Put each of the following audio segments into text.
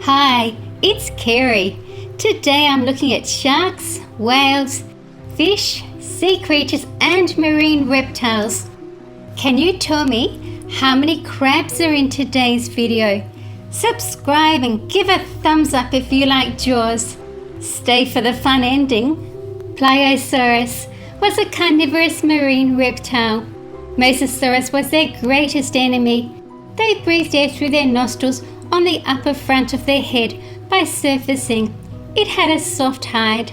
Hi, it's Kerry. Today I'm looking at sharks, whales, fish, sea creatures and marine reptiles. Can you tell me how many crabs are in today's video? Subscribe and give a thumbs up if you like Jaws. Stay for the fun ending. Pliosaurus was a carnivorous marine reptile. Mosasaurus was their greatest enemy. They breathed air through their nostrils on the upper front of their head by surfacing. It had a soft hide.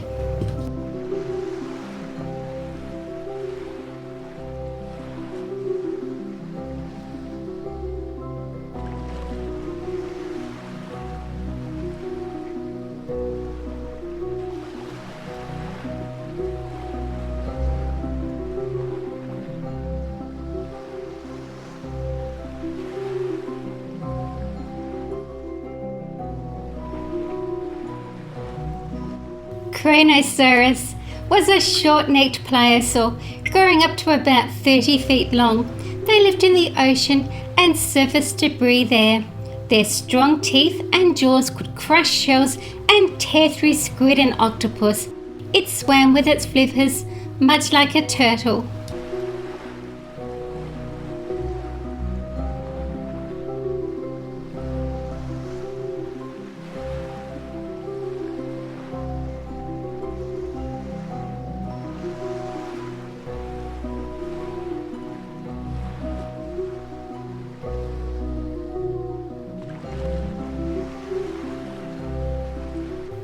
Kronosaurus was a short-necked pliosaur growing up to about 30 feet long. They lived in the ocean and surface debris there. Their strong teeth and jaws could crush shells and tear through squid and octopus. It swam with its flippers, much like a turtle.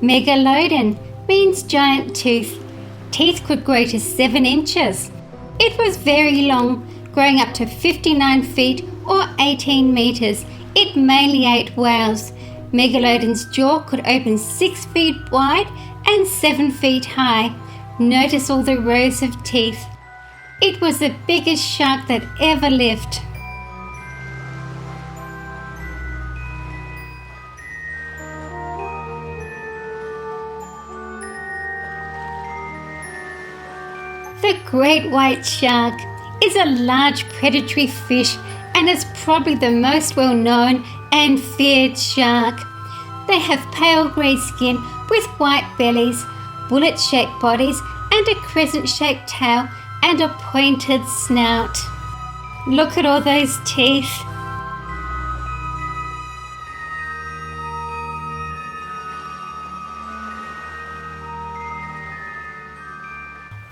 Megalodon means giant tooth. Teeth could grow to 7 inches. It was very long, growing up to 59 feet or 18 meters. It mainly ate whales. Megalodon's jaw could open 6 feet wide and 7 feet high. Notice all the rows of teeth. It was the biggest shark that ever lived. The great white shark is a large predatory fish and is probably the most well-known and feared shark. They have pale grey skin with white bellies, bullet-shaped bodies and a crescent-shaped tail and a pointed snout. Look at all those teeth.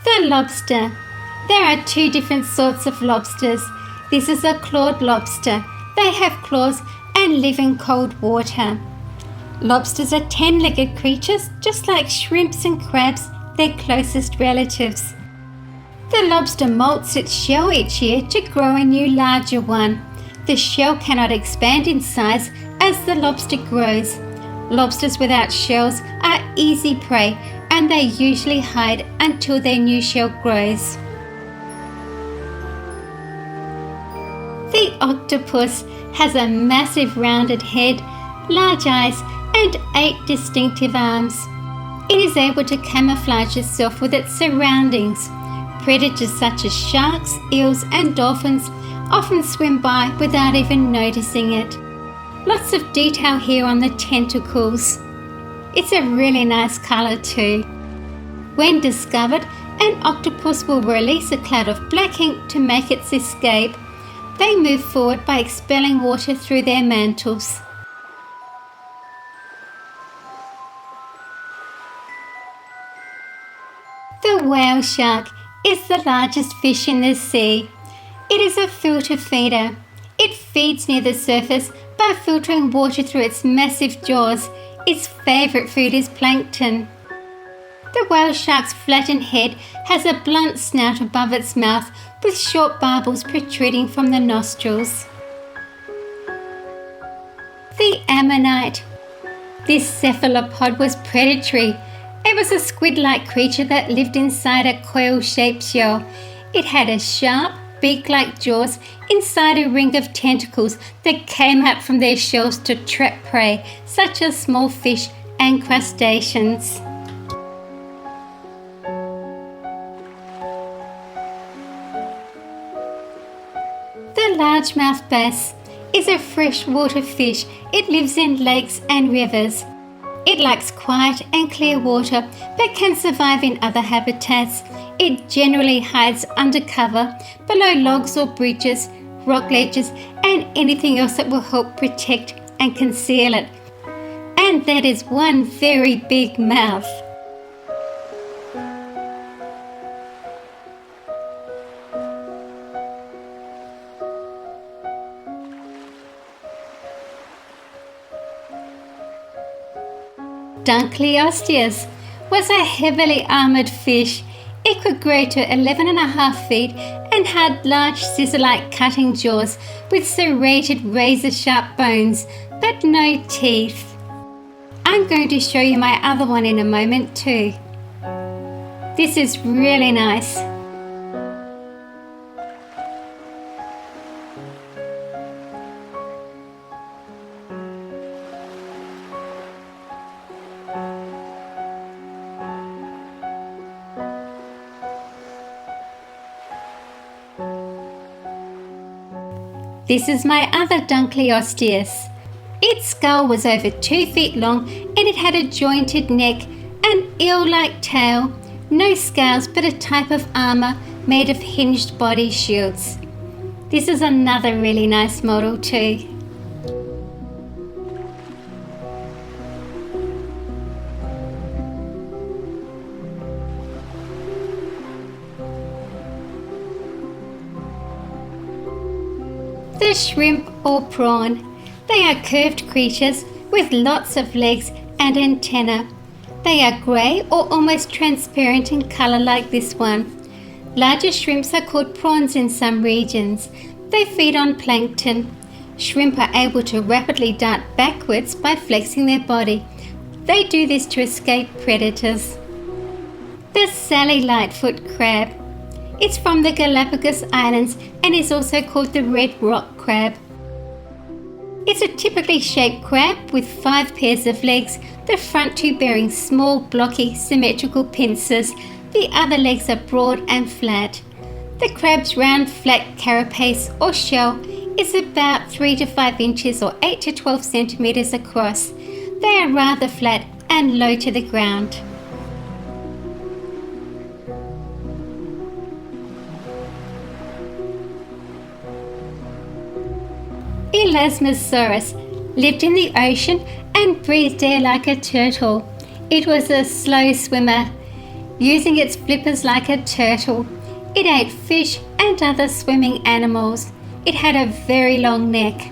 The lobster. There are 2 different sorts of lobsters. This is a clawed lobster. They have claws and live in cold water. Lobsters are 10-legged creatures, just like shrimps and crabs, their closest relatives. The lobster molts its shell each year to grow a new larger one. The shell cannot expand in size as the lobster grows. Lobsters without shells are easy prey and they usually hide until their new shell grows. The octopus has a massive rounded head, large eyes and 8 distinctive arms. It is able to camouflage itself with its surroundings. Predators such as sharks, eels and dolphins often swim by without even noticing it. Lots of detail here on the tentacles. It's a really nice colour too. When discovered, an octopus will release a cloud of black ink to make its escape. They move forward by expelling water through their mantles. The whale shark is the largest fish in the sea. It is a filter feeder. It feeds near the surface by filtering water through its massive jaws. Its favourite food is plankton. The whale shark's flattened head has a blunt snout above its mouth with short barbels protruding from the nostrils. The Ammonite. This cephalopod was predatory. It was a squid-like creature that lived inside a coil-shaped shell. It had a sharp, beak-like jaws inside a ring of tentacles that came out from their shells to trap prey, such as small fish and crustaceans. The largemouth bass is a freshwater fish. It lives in lakes and rivers. It likes quiet and clear water but can survive in other habitats. It generally hides under cover, below logs or bridges, rock ledges, and anything else that will help protect and conceal it. And that is one very big mouth. Dunkleosteus was a heavily armoured fish. It could grow to 11.5 feet and had large scissor-like cutting jaws with serrated razor-sharp bones, but no teeth. I'm going to show you my other one in a moment too. This is really nice. This is my other Dunkleosteus. Its skull was over 2 feet long and it had a jointed neck, an eel-like tail, no scales but a type of armour made of hinged body shields. This is another really nice model too. The shrimp or prawn. They are curved creatures with lots of legs and antennae. They are grey or almost transparent in colour like this one. Larger shrimps are called prawns in some regions. They feed on plankton. Shrimp are able to rapidly dart backwards by flexing their body. They do this to escape predators. The Sally Lightfoot crab. It's from the Galapagos Islands and is also called the red rock crab. It's a typically shaped crab with 5 pairs of legs, the front 2 bearing small, blocky, symmetrical pincers. The other legs are broad and flat. The crab's round, flat carapace or shell is about 3 to 5 inches or 8 to 12 centimeters across. They are rather flat and low to the ground. Elasmosaurus lived in the ocean and breathed air like a turtle. It was a slow swimmer, using its flippers like a turtle. It ate fish and other swimming animals. It had a very long neck.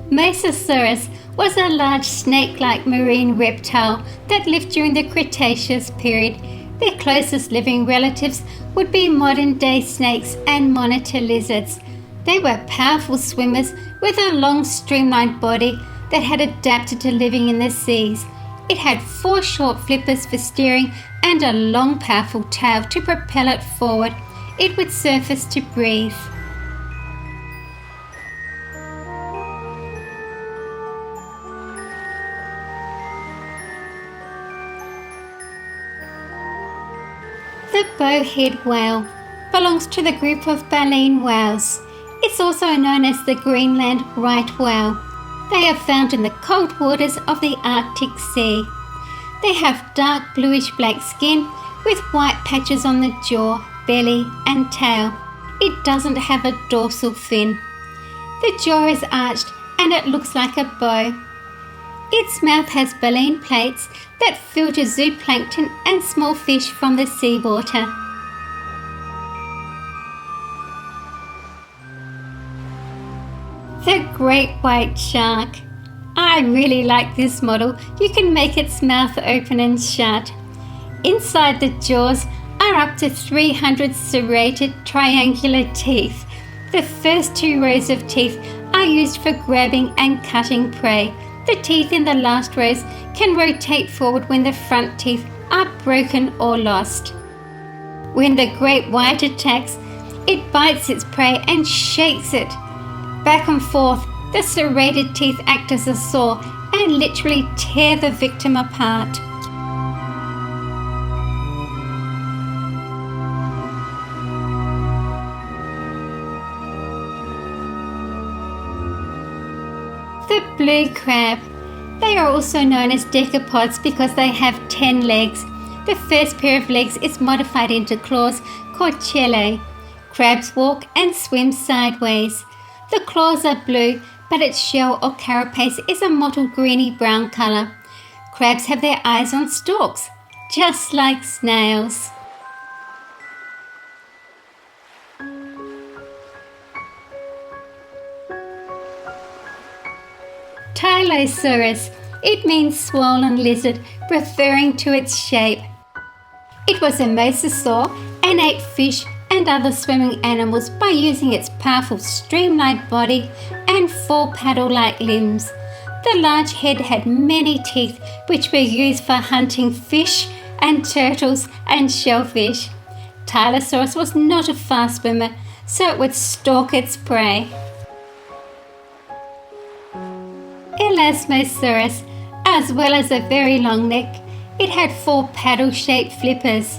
Mosasaurus was a large snake-like marine reptile that lived during the Cretaceous period. Their closest living relatives would be modern-day snakes and monitor lizards. They were powerful swimmers with a long streamlined body that had adapted to living in the seas. It had 4 short flippers for steering and a long powerful tail to propel it forward. It would surface to breathe. The bowhead whale belongs to the group of baleen whales. It's also known as the Greenland right whale. They are found in the cold waters of the Arctic Sea. They have dark bluish-black skin with white patches on the jaw, belly and tail. It doesn't have a dorsal fin. The jaw is arched and it looks like a bow. Its mouth has baleen plates that filter zooplankton and small fish from the seawater. The great white shark. I really like this model. You can make its mouth open and shut. Inside the jaws are up to 300 serrated triangular teeth. The first 2 rows of teeth are used for grabbing and cutting prey. The teeth in the last rows can rotate forward when the front teeth are broken or lost. When the great white attacks, it bites its prey and shakes it. Back and forth, the serrated teeth act as a saw and literally tear the victim apart. The blue crab. They are also known as decapods because they have 10 legs. The first pair of legs is modified into claws called chellae. Crabs walk and swim sideways. The claws are blue, but its shell or carapace is a mottled greeny brown colour. Crabs have their eyes on stalks, just like snails. Tylosaurus. It means swollen lizard, referring to its shape. It was a mosasaur and ate fish and other swimming animals by using its powerful streamlined body and 4 paddle-like limbs. The large head had many teeth which were used for hunting fish and turtles and shellfish. Tylosaurus was not a fast swimmer, so it would stalk its prey. Elasmosaurus, as well as a very long neck, it had 4 paddle-shaped flippers,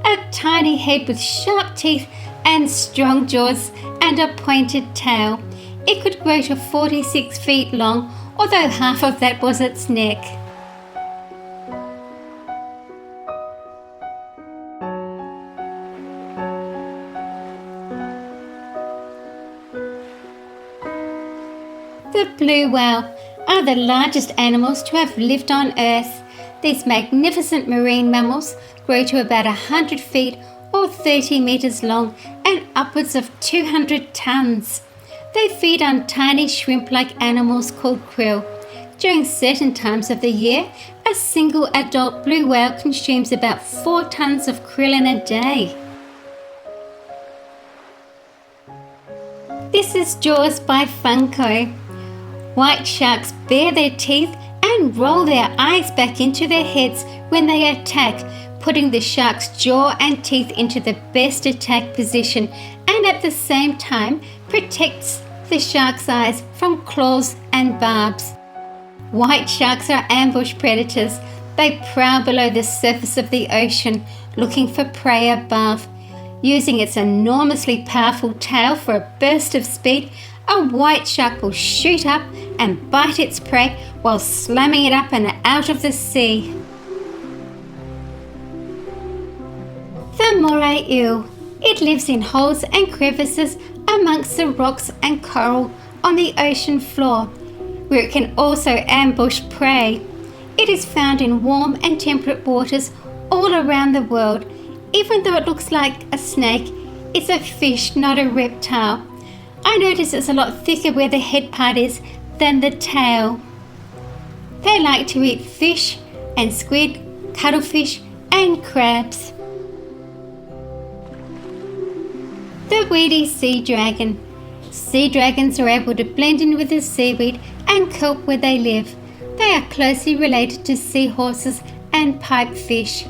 a tiny head with sharp teeth and strong jaws and a pointed tail. It could grow to 46 feet long, although half of that was its neck. The blue whale are the largest animals to have lived on Earth. These magnificent marine mammals grow to about 100 feet or 30 meters long and upwards of 200 tons. They feed on tiny shrimp-like animals called krill. During certain times of the year, a single adult blue whale consumes about 4 tons of krill in a day. This is Jaws by Funko. White sharks bare their teeth and roll their eyes back into their heads when they attack, putting the shark's jaw and teeth into the best attack position and at the same time protects the shark's eyes from claws and barbs. White sharks are ambush predators. They prowl below the surface of the ocean looking for prey above. Using its enormously powerful tail for a burst of speed, a white shark will shoot up and bite its prey while slamming it up and out of the sea. The Moray Eel. It lives in holes and crevices amongst the rocks and coral on the ocean floor, where it can also ambush prey. It is found in warm and temperate waters all around the world. Even though it looks like a snake, it's a fish, not a reptile. I notice it's a lot thicker where the head part is than the tail. They like to eat fish and squid, cuttlefish and crabs. The Weedy Seadragon. Sea dragons are able to blend in with the seaweed and kelp where they live. They are closely related to seahorses and pipefish.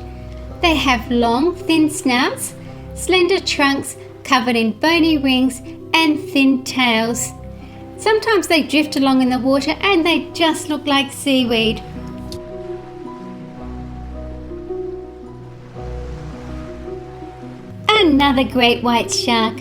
They have long, thin snouts, slender trunks covered in bony rings and thin tails. Sometimes they drift along in the water and they just look like seaweed. Another great white shark.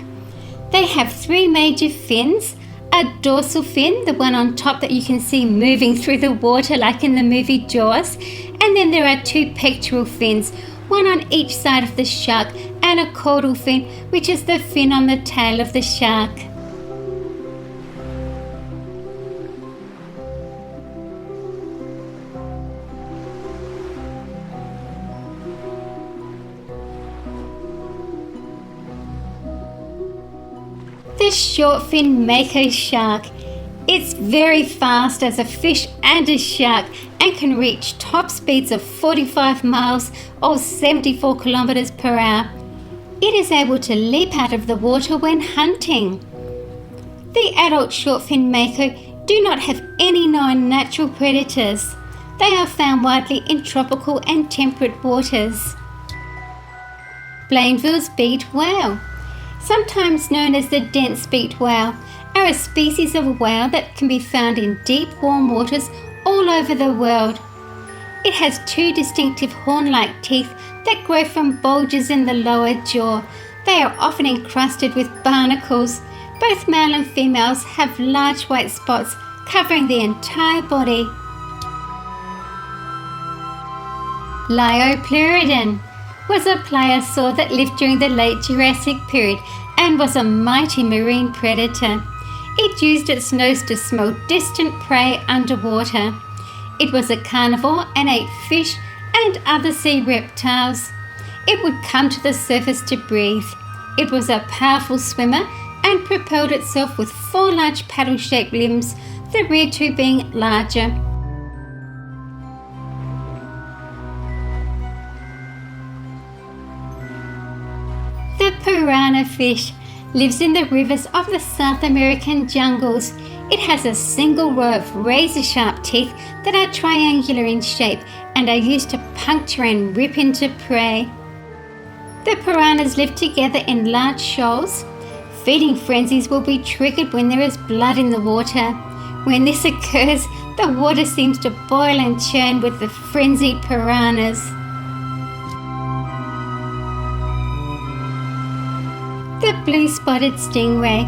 They have 3 major fins, a dorsal fin, the one on top that you can see moving through the water like in the movie Jaws, and then there are 2 pectoral fins, one on each side of the shark, and a caudal fin, which is the fin on the tail of the shark. The shortfin Mako shark. It's very fast as a fish and a shark and can reach top speeds of 45 miles or 74 kilometers per hour. It is able to leap out of the water when hunting. The adult shortfin Mako do not have any known natural predators. They are found widely in tropical and temperate waters. Blainville's beaked whale, sometimes known as the dense-beaked whale, are a species of whale that can be found in deep, warm waters all over the world. It has 2 distinctive horn-like teeth that grow from bulges in the lower jaw. They are often encrusted with barnacles. Both male and females have large white spots covering the entire body. Liopleurodon was a pliosaur that lived during the late Jurassic period and was a mighty marine predator. It used its nose to smell distant prey underwater. It was a carnivore and ate fish and other sea reptiles. It would come to the surface to breathe. It was a powerful swimmer and propelled itself with 4 large paddle-shaped limbs, the rear 2 being larger. The piranha fish lives in the rivers of the South American jungles. It has a single row of razor-sharp teeth that are triangular in shape and are used to puncture and rip into prey. The piranhas live together in large shoals. Feeding frenzies will be triggered when there is blood in the water. When this occurs, the water seems to boil and churn with the frenzied piranhas. The blue-spotted stingray.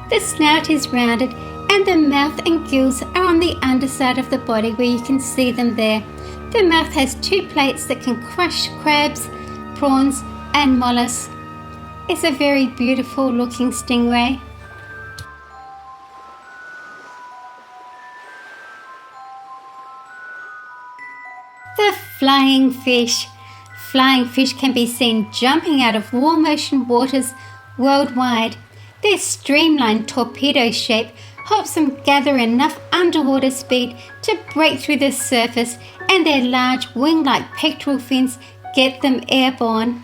The snout is rounded and the mouth and gills are on the underside of the body where you can see them there. The mouth has 2 plates that can crush crabs, prawns and mollusks. It's a very beautiful looking stingray. The flying fish. Flying fish can be seen jumping out of warm ocean waters worldwide. Their streamlined torpedo shape helps them gather enough underwater speed to break through the surface, and their large wing-like pectoral fins get them airborne.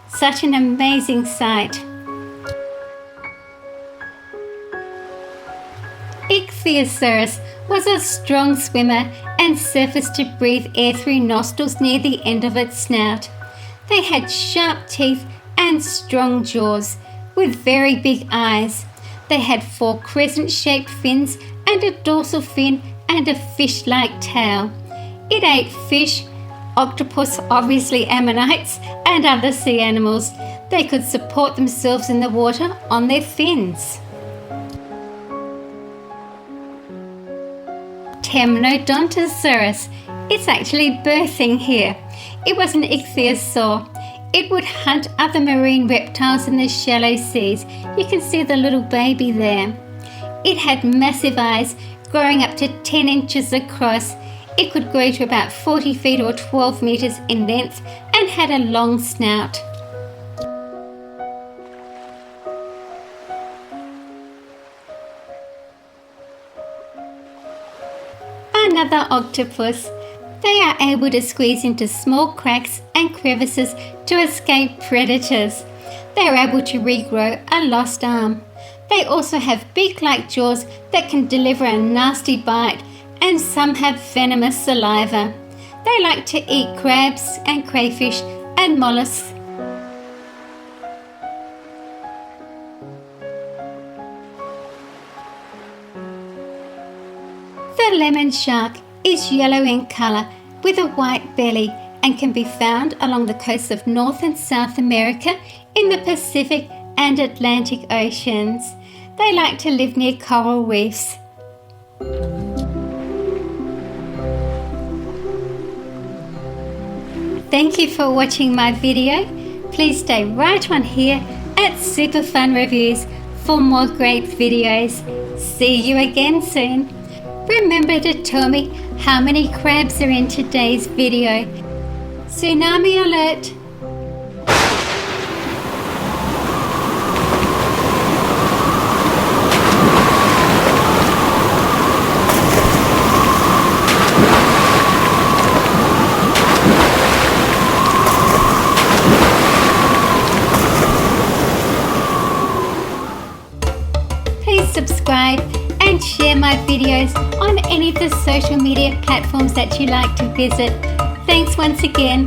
Such an amazing sight. Ichthyosaurus was a strong swimmer and surfaced to breathe air through nostrils near the end of its snout. They had sharp teeth and strong jaws with very big eyes. They had 4 crescent-shaped fins and a dorsal fin and a fish-like tail. It ate fish, octopus, obviously ammonites, and other sea animals. They could support themselves in the water on their fins. Temnodontosaurus. It's actually birthing here. It was an ichthyosaur. It would hunt other marine reptiles in the shallow seas. You can see the little baby there. It had massive eyes growing up to 10 inches across. It could grow to about 40 feet or 12 meters in length and had a long snout. Another octopus. They are able to squeeze into small cracks and crevices to escape predators. They are able to regrow a lost arm. They also have beak-like jaws that can deliver a nasty bite, and some have venomous saliva. They like to eat crabs and crayfish and mollusks. The lemon shark is yellow in colour with a white belly and can be found along the coasts of North and South America in the Pacific and Atlantic Oceans. They like to live near coral reefs. Thank you for watching my video. Please stay right on here at Super Fun Reviews for more great videos. See you again soon. Remember to tell me how many crabs are in today's video. Tsunami alert! Please subscribe and share my videos on any of the social media platforms that you like to visit. Thanks once again.